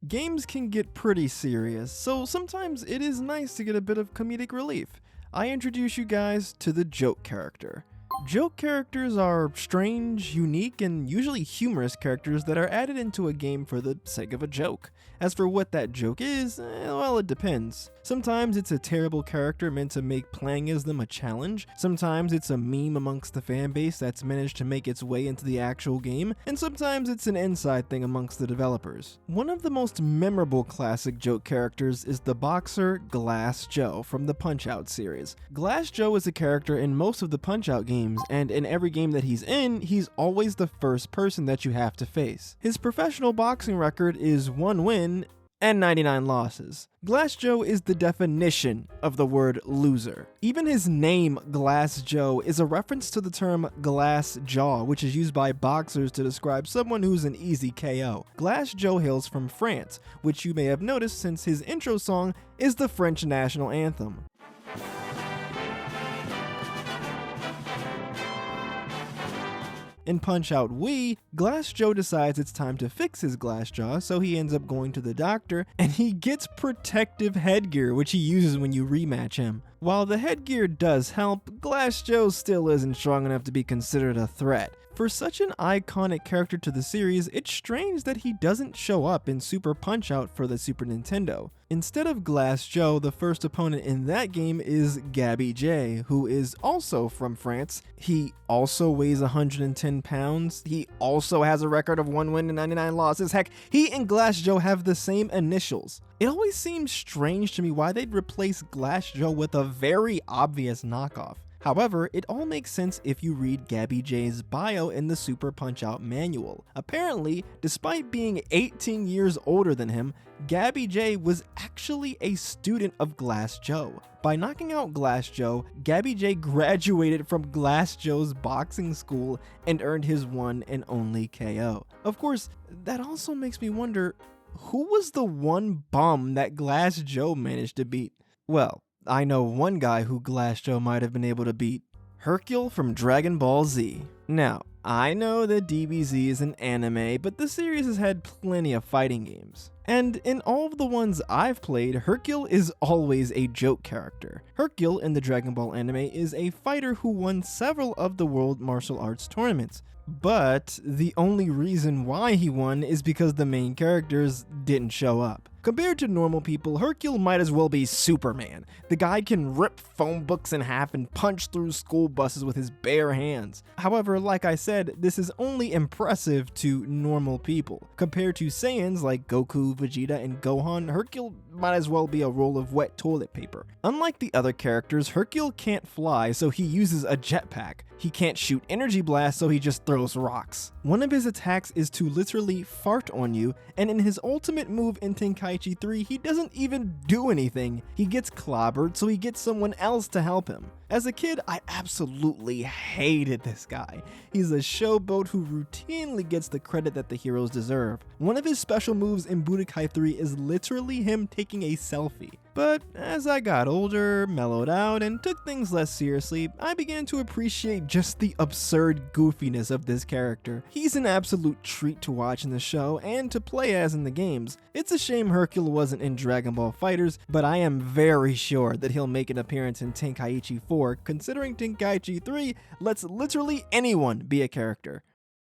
Games can get pretty serious, so sometimes it is nice to get a bit of comedic relief. I introduce you guys to the joke character. Joke characters are strange, unique, and usually humorous characters that are added into a game for the sake of a joke. As for what that joke is, well, it depends. Sometimes it's a terrible character meant to make playing as them a challenge. Sometimes it's a meme amongst the fanbase that's managed to make its way into the actual game. And sometimes it's an inside thing amongst the developers. One of the most memorable classic joke characters is the boxer Glass Joe from the Punch-Out series. Glass Joe is a character in most of the Punch-Out games, and in every game that he's in, he's always the first person that you have to face. His professional boxing record is 1 win and 99 losses. Glass Joe is the definition of the word loser. Even his name, Glass Joe, is a reference to the term glass jaw, which is used by boxers to describe someone who's an easy KO. Glass Joe hails from France, which you may have noticed since his intro song is the French national anthem. In Punch-Out Wii, Glass Joe decides it's time to fix his glass jaw, so he ends up going to the doctor, and he gets protective headgear, which he uses when you rematch him. While the headgear does help, Glass Joe still isn't strong enough to be considered a threat. For such an iconic character to the series, it's strange that he doesn't show up in Super Punch-Out for the Super Nintendo. Instead of Glass Joe, the first opponent in that game is Gabby J, who is also from France. He also weighs 110 pounds. He also has a record of 1 win and 99 losses. Heck, he and Glass Joe have the same initials. It always seems strange to me why they'd replace Glass Joe with a very obvious knockoff. However, it all makes sense if you read Gabby J's bio in the Super Punch-Out manual. Apparently, despite being 18 years older than him, Gabby J was actually a student of Glass Joe. By knocking out Glass Joe, Gabby J graduated from Glass Joe's boxing school and earned his one and only KO. Of course, that also makes me wonder, who was the one bum that Glass Joe managed to beat? Well, I know one guy who Glass Joe might have been able to beat. Hercule from Dragon Ball Z. Now, I know that DBZ is an anime, but the series has had plenty of fighting games. And in all of the ones I've played, Hercule is always a joke character. Hercule in the Dragon Ball anime is a fighter who won several of the World Martial Arts tournaments. But the only reason why he won is because the main characters didn't show up. Compared to normal people, Hercule might as well be Superman. The guy can rip phone books in half and punch through school buses with his bare hands. However, like I said, this is only impressive to normal people. Compared to Saiyans like Goku, Vegeta, and Gohan, Hercule might as well be a roll of wet toilet paper. Unlike the other characters, Hercule can't fly, so he uses a jetpack. He can't shoot energy blasts, so he just throws rocks. One of his attacks is to literally fart on you, and in his ultimate move in Tenkaichi 3, he doesn't even do anything. He gets clobbered, so he gets someone else to help him. As a kid, I absolutely hated this guy. He's a showboat who routinely gets the credit that the heroes deserve. One of his special moves in Budokai 3 is literally him taking a selfie. But as I got older, mellowed out, and took things less seriously, I began to appreciate just the absurd goofiness of this character. He's an absolute treat to watch in the show and to play as in the games. It's a shame Hercule wasn't in Dragon Ball FighterZ, but I am very sure that he'll make an appearance in Tenkaichi 4, considering Tenkaichi 3 lets literally anyone be a character.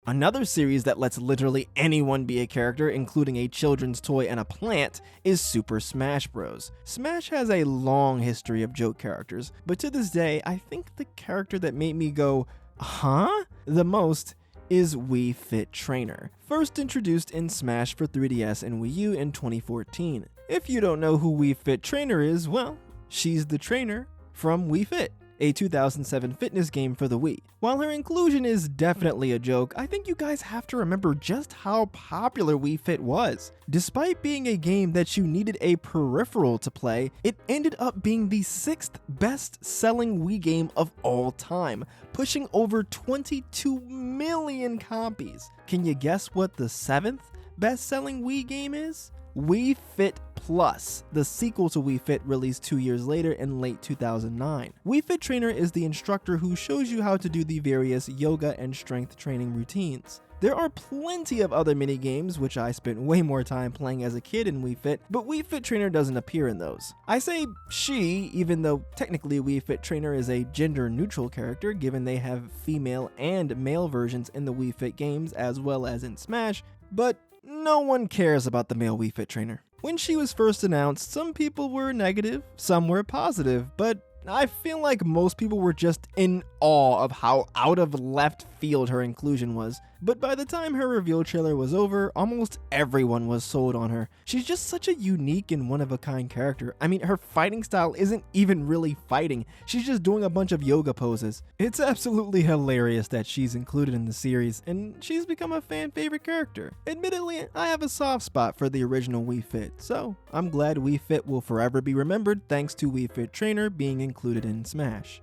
Another series that lets literally anyone be a character, including a children's toy and a plant, is Super Smash Bros. Smash has a long history of joke characters, but to this day, I think the character that made me go, huh? The most is Wii Fit Trainer, first introduced in Smash for 3DS and Wii U in 2014. If you don't know who Wii Fit Trainer is, well, she's the trainer from Wii Fit, a 2007 fitness game for the Wii. While her inclusion is definitely a joke, I think you guys have to remember just how popular Wii Fit was. Despite being a game that you needed a peripheral to play, it ended up being the 6th best-selling Wii game of all time, pushing over 22 million copies. Can you guess what the 7th best-selling Wii game is? Wii Fit Plus, the sequel to Wii Fit, released 2 years later in late 2009. Wii Fit Trainer is the instructor who shows you how to do the various yoga and strength training routines. There are plenty of other minigames, which I spent way more time playing as a kid in Wii Fit, but Wii Fit Trainer doesn't appear in those. I say she, even though technically Wii Fit Trainer is a gender-neutral character, given they have female and male versions in the Wii Fit games as well as in Smash, but no one cares about the male Wii Fit Trainer. When she was first announced, some people were negative, some were positive, but I feel like most people were just in awe of how out of left field her inclusion was. But by the time her reveal trailer was over, almost everyone was sold on her. She's just such a unique and one-of-a-kind character. I mean, her fighting style isn't even really fighting. She's just doing a bunch of yoga poses. It's absolutely hilarious that she's included in the series, and she's become a fan favorite character. Admittedly, I have a soft spot for the original Wii Fit, so I'm glad Wii Fit will forever be remembered thanks to Wii Fit Trainer being included in Smash.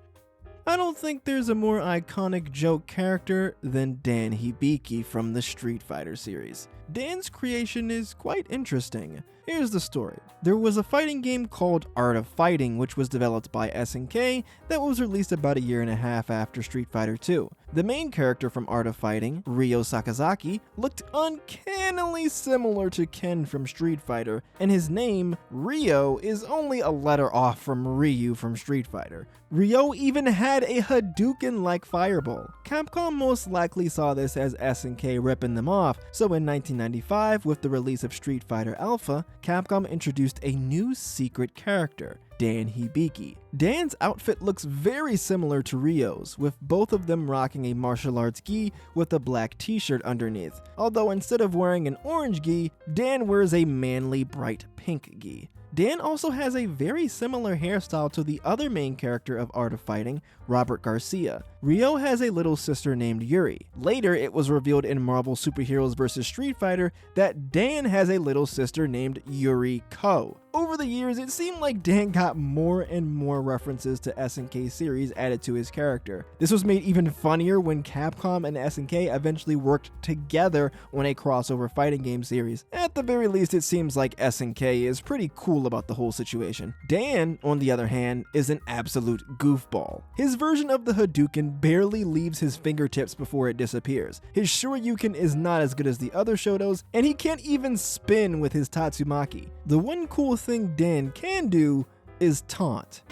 I don't think there's a more iconic joke character than Dan Hibiki from the Street Fighter series. Dan's creation is quite interesting. Here's the story. There was a fighting game called Art of Fighting, which was developed by SNK, that was released about a year and a half after Street Fighter 2. The main character from Art of Fighting, Ryo Sakazaki, looked uncannily similar to Ken from Street Fighter, and his name, Ryo, is only a letter off from Ryu from Street Fighter. Ryo even had a Hadouken-like fireball. Capcom most likely saw this as SNK ripping them off, so in 1995, with the release of Street Fighter Alpha, Capcom introduced a new secret character, Dan Hibiki. Dan's outfit looks very similar to Ryo's, with both of them rocking a martial arts gi with a black t-shirt underneath, although instead of wearing an orange gi, Dan wears a manly bright pink gi. Dan also has a very similar hairstyle to the other main character of Art of Fighting, Robert Garcia. Ryo has a little sister named Yuri. Later, it was revealed in Marvel Superheroes vs. Street Fighter that Dan has a little sister named Yuri Ko. Over the years, it seemed like Dan got more and more references to SNK series added to his character. This was made even funnier when Capcom and SNK eventually worked together on a crossover fighting game series. At the very least, it seems like SNK is pretty cool about the whole situation. Dan, on the other hand, is an absolute goofball. His version of the Hadouken barely leaves his fingertips before it disappears. His Shoryuken is not as good as the other Shotos, and he can't even spin with his Tatsumaki. The one cool thing Dan can do is taunt.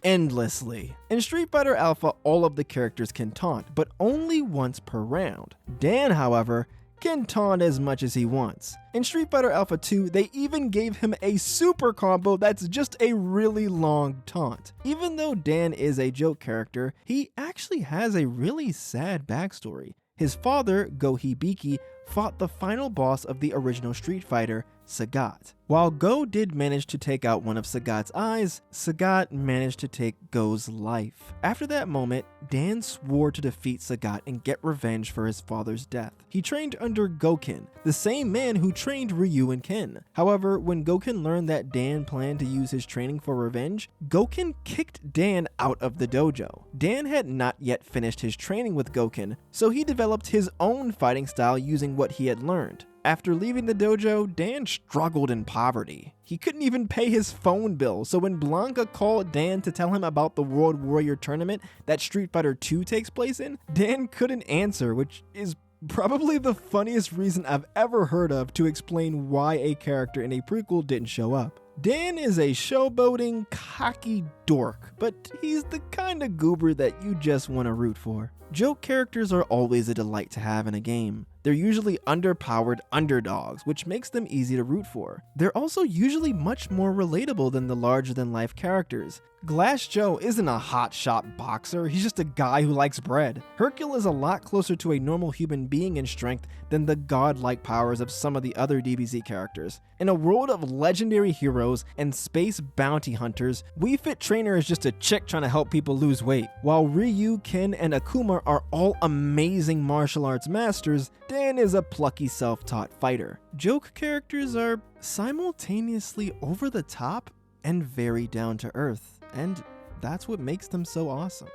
Endlessly. In Street Fighter Alpha, all of the characters can taunt, but only once per round. Dan, however, can taunt as much as he wants. In Street Fighter Alpha 2, they even gave him a super combo that's just a really long taunt. Even though Dan is a joke character, he actually has a really sad backstory. His father, Go Hibiki, fought the final boss of the original Street Fighter, Sagat. While Go did manage to take out one of Sagat's eyes, Sagat managed to take Go's life. After that moment, Dan swore to defeat Sagat and get revenge for his father's death. He trained under Gouken, the same man who trained Ryu and Ken. However, when Gouken learned that Dan planned to use his training for revenge, Gouken kicked Dan out of the dojo. Dan had not yet finished his training with Gouken, so he developed his own fighting style using what he had learned. After leaving the dojo, Dan struggled in poverty. He couldn't even pay his phone bill, so when Blanca called Dan to tell him about the World Warrior tournament that Street Fighter 2 takes place in, Dan couldn't answer, which is probably the funniest reason I've ever heard of to explain why a character in a prequel didn't show up. Dan is a showboating, cocky dork, but he's the kind of goober that you just want to root for. Joke characters are always a delight to have in a game. They're usually underpowered underdogs, which makes them easy to root for. They're also usually much more relatable than the larger-than-life characters. Glass Joe isn't a hotshot boxer, he's just a guy who likes bread. Hercule is a lot closer to a normal human being in strength than the godlike powers of some of the other DBZ characters. In a world of legendary heroes and space bounty hunters, Wii Fit Trainer is just a chick trying to help people lose weight. While Ryu, Ken, and Akuma are all amazing martial arts masters, Dan is a plucky self-taught fighter. Joke characters are simultaneously over the top and very down to earth, and that's what makes them so awesome.